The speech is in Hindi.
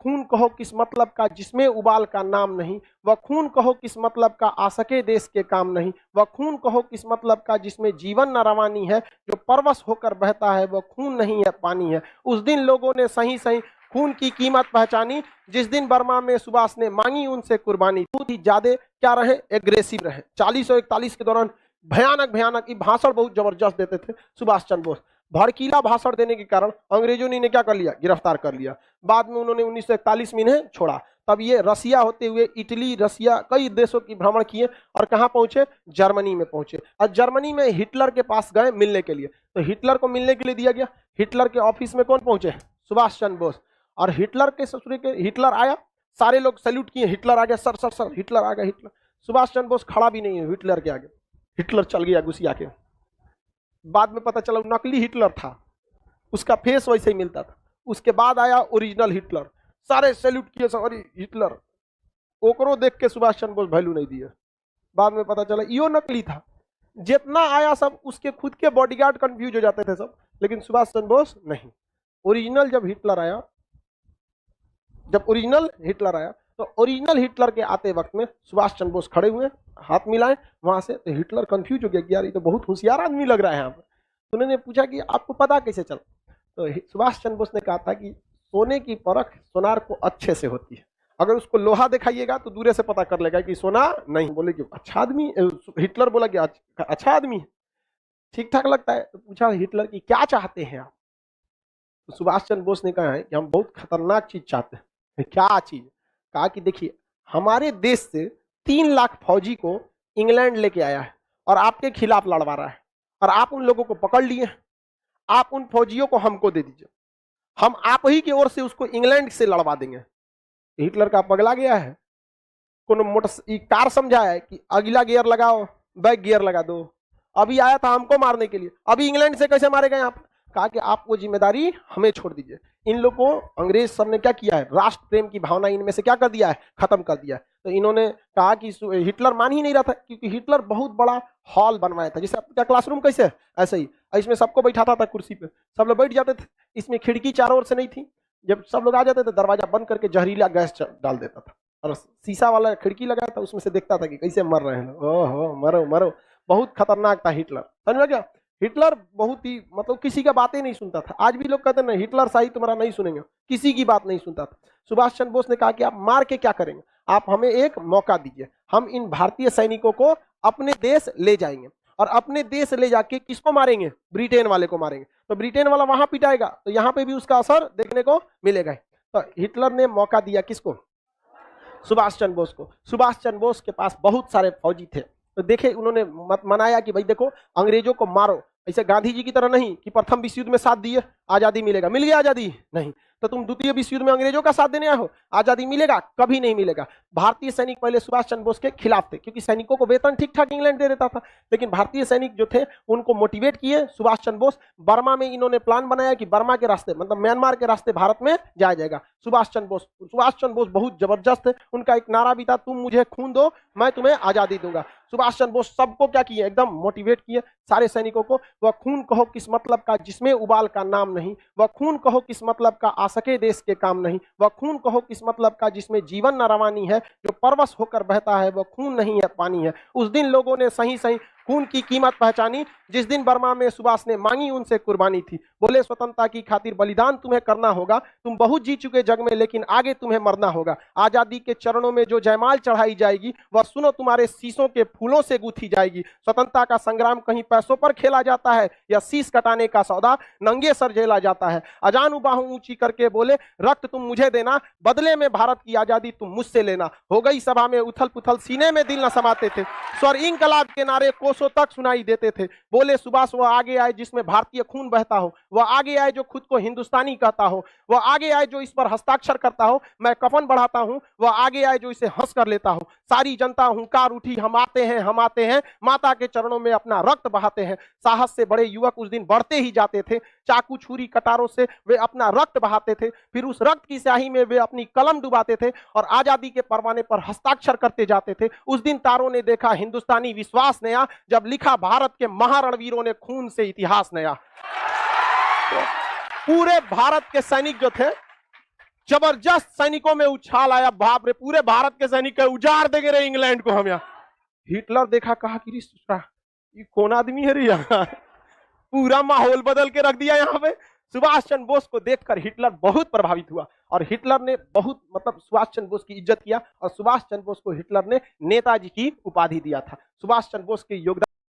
खून कहो किस मतलब का जिसमें उबाल का नाम नहीं, वह खून कहो किस मतलब का आ सके देश के काम नहीं, वह खून कहो किस मतलब का जिसमें जीवन न रवानी है, जो परवश होकर बहता है वह खून नहीं है पानी है। उस दिन लोगों ने सही सही खून की कीमत पहचानी, जिस दिन बर्मा में सुभाष ने मांगी उनसे कुर्बानी। बहुत ही ज्यादा क्या रहे, एग्रेसिव रहे। 40 और 41 के दौरान भयानक भयानक भाषण बहुत जबरदस्त देते थे सुभाष चंद्र बोस। भड़कीला भाषण देने के कारण अंग्रेजों ने इन्हें क्या कर लिया, गिरफ्तार कर लिया। बाद में उन्होंने 1941 में इन्हें छोड़ा। तब ये रसिया होते हुए इटली, रसिया, कई देशों की भ्रमण किए और कहां पहुंचे, जर्मनी में पहुंचे। और जर्मनी में हिटलर के पास गए मिलने के लिए, तो हिटलर को मिलने के लिए दिया गया। हिटलर के ऑफिस में कौन पहुंचे, सुभाष चंद्र बोस। और हिटलर के ससुर के, हिटलर आया, सारे लोग सैल्यूट किए, हिटलर आ गया, सर सर सर हिटलर आ गया। हिटलर, सुभाष चंद्र बोस खड़ा भी नहीं है हिटलर के आगे, हिटलर चल गया गुस्सिया के। बाद में पता चला नकली हिटलर था, उसका फेस वैसे ही मिलता था। उसके बाद आया ओरिजिनल हिटलर, सारे सैल्यूट किए, सॉरी हिटलर। ओकरो देख के सुभाष चंद्र बोस वैल्यू नहीं दिए। बाद में पता चला यो नकली था। जितना आया सब उसके खुद के बॉडीगार्ड कंफ्यूज हो जाते थे सब, लेकिन सुभाष चंद्र बोस नहीं। ओरिजिनल जब हिटलर आया, जब ओरिजिनल हिटलर आया तो ओरिजिनल हिटलर के आते वक्त में सुभाष चंद्र बोस खड़े हुए, हाथ मिलाए वहां से, तो हिटलर कंफ्यूज हो गया कि यार ये तो बहुत होशियार आदमी लग रहा है यहाँ पर। तो उन्होंने पूछा कि आपको पता कैसे चला, तो सुभाष चंद्र बोस ने कहा था कि सोने की परख सोनार को अच्छे से होती है, अगर उसको लोहा दिखाइएगा तो दूर से पता कर लेगा कि सोना नहीं। बोले कि अच्छा आदमी, हिटलर बोला कि अच्छा आदमी है, ठीक ठाक लगता है। तो पूछा हिटलर की क्या चाहते हैं आप, तो सुभाष चंद्र बोस ने कहा है कि हम बहुत खतरनाक चीज चाहते हैं। क्या चीज, कहा कि देखिए हमारे देश से 3 लाख फौजी को इंग्लैंड लेके आया है और आपके खिलाफ लड़वा रहा है, और आप उन लोगों को पकड़ लिए, आप उन फौजियों को हमको दे दीजिए, हम आप ही की ओर से उसको इंग्लैंड से लड़वा देंगे। हिटलर का पगला गया है, कोनो मोटर कार समझाया है कि अगला गियर लगाओ, बैक गियर लगा दो। अभी आया था हमको मारने के लिए, अभी इंग्लैंड से कैसे मारेगा यहाँ पर। कहा कि आप वो जिम्मेदारी हमें छोड़ दीजिए। इन लोगों को अंग्रेज सब ने क्या किया है, राष्ट्र प्रेम की भावना इनमें से क्या कर दिया है, खत्म कर दिया है। तो इन्होंने कहा कि हिटलर मान ही नहीं रहा था, क्योंकि हिटलर बहुत बड़ा हॉल बनवाया था, जैसे आपका क्लासरूम कैसे है ऐसे ही, इसमें सबको बैठाता था कुर्सी पे, सब लोग बैठ जाते थे। इसमें खिड़की चारों ओर से नहीं थी, जब सब लोग आ जाते थे दरवाजा बंद करके जहरीला गैस डाल देता था, और शीशा वाला खिड़की लगाया था, उसमें से देखता था कि कैसे मर रहे हैं। ओहो मरो मरो, बहुत खतरनाक था हिटलर, समझ में क्या। हिटलर बहुत ही मतलब किसी का बातें नहीं सुनता था। आज भी लोग कहते हैं ना हिटलर शाही तुम्हारा नहीं सुनेंगे, किसी की बात नहीं सुनता था। सुभाष चंद्र बोस ने कहा कि आप मार के क्या करेंगे, आप हमें एक मौका दीजिए, हम इन भारतीय सैनिकों को अपने देश ले जाएंगे, और अपने देश ले जाके किसको मारेंगे, ब्रिटेन वाले को मारेंगे। तो ब्रिटेन वाला वहां पिटाएगा तो यहाँ पे भी उसका असर देखने को मिलेगा। तो हिटलर ने मौका दिया किसको, सुभाष चंद्र बोस को। सुभाष चंद्र बोस के पास बहुत सारे फौजी थे, तो देखे उन्होंने मनाया कि भाई देखो अंग्रेजों को मारो, ऐसे गांधी जी की तरह नहीं कि प्रथम विश्व युद्ध में साथ दिए आजादी मिलेगा, मिल गया आजादी, नहीं। तो तुम द्वितीय विश्व युद्ध में अंग्रेजों का साथ देने आए हो, आजादी मिलेगा, कभी नहीं मिलेगा। भारतीय सैनिक पहले सुभाष चंद्र बोस के खिलाफ थे, क्योंकि सैनिकों को वेतन ठीक ठाक इंग्लैंड दे देता था, लेकिन भारतीय सैनिक जो थे उनको मोटिवेट किए सुभाष चंद्र बोस। बर्मा में इन्होंने प्लान बनाया कि बर्मा के रास्ते मतलब म्यांमार के रास्ते भारत में जाया जाएगा। सुभाष चंद्र बोस बहुत जबरदस्त थे, उनका एक नारा भी था, तुम मुझे खून दो मैं तुम्हें आजादी दूंगा। सुभाष चंद्र बोस सबको क्या किए, एकदम मोटिवेट किए सारे सैनिकों को। वह खून कहो किस मतलब का जिसमें उबाल का नाम नहीं, वह खून कहो किस मतलब का आ सके देश के काम नहीं, वह खून कहो किस मतलब का जिसमें जीवन न रवानी है, जो परवश होकर बहता है वह खून नहीं है पानी है। उस दिन लोगों ने सही सही खून की कीमत पहचानी, जिस दिन बर्मा में सुभाष ने मांगी उनसे कुर्बानी थी। बोले स्वतंत्रता की खातिर बलिदान तुम्हें करना होगा, तुम बहुत जी चुके जग में लेकिन आगे तुम्हें मरना होगा। आजादी के चरणों में जो जयमाल चढ़ाई जाएगी वह सुनो तुम्हारे शीशों के फूलों से गूंथी जाएगी। स्वतंत्रता का संग्राम कहीं पैसों पर खेला जाता है या शीश कटाने का सौदा नंगे सर झेला जाता है। अजान बाहों ऊंची करके बोले रक्त तुम मुझे देना, बदले में भारत की आजादी तुम मुझसे लेना। हो गई सभा में उथल पुथल, सीने में दिल न समाते थे, स्वर इंकलाब के नारे कोसों तक सुनाई देते थे। बोले सुभाष वह आगे आए जिसमें भारतीय खून बहता हो, वह आगे आए जो खुद को हिंदुस्तानी कहता हो, वह आगे आए जो इस पर हस्ताक्षर करता हो, मैं कफन बढ़ाता हूं, वह आगे आए जो इसे हंस कर लेता हो। सारी जनता हुंकार उठी, हम आते हैं, माता के चरणों में अपना रक्त बहाते हैं। साहस से बड़े युवक उस दिन बढ़ते ही जाते थे, चाकू छुरी कटारों से वे अपना रक्त बहाते थे, फिर उस रक्त की स्याही में वे अपनी कलम डुबाते थे और आजादी के परवाने पर हस्ताक्षर करते जाते थे। उस दिन तारों ने देखा हिंदुस्तानी विश्वास नया, जब लिखा भारत के महारणवीरों ने खून से इतिहास नया। तो पूरे भारत के सैनिक जो थे जबरदस्त सैनिकों में उछाल आया, बाप रे पूरे भारत के सैनिक उजाड़ देंगे रे इंग्लैंड को हम यहाँ। हिटलर देखा, कहा कि ये कौन आदमी है रे यहाँ, पूरा माहौल बदल के रख दिया यहाँ पे। सुभाष चंद्र बोस को देखकर हिटलर बहुत प्रभावित हुआ और हिटलर ने बहुत सुभाष चंद्र बोस की इज्जत किया और सुभाष चंद्र बोस को हिटलर ने नेताजी की उपाधि दिया था। सुभाष चंद्र बोस के योगदान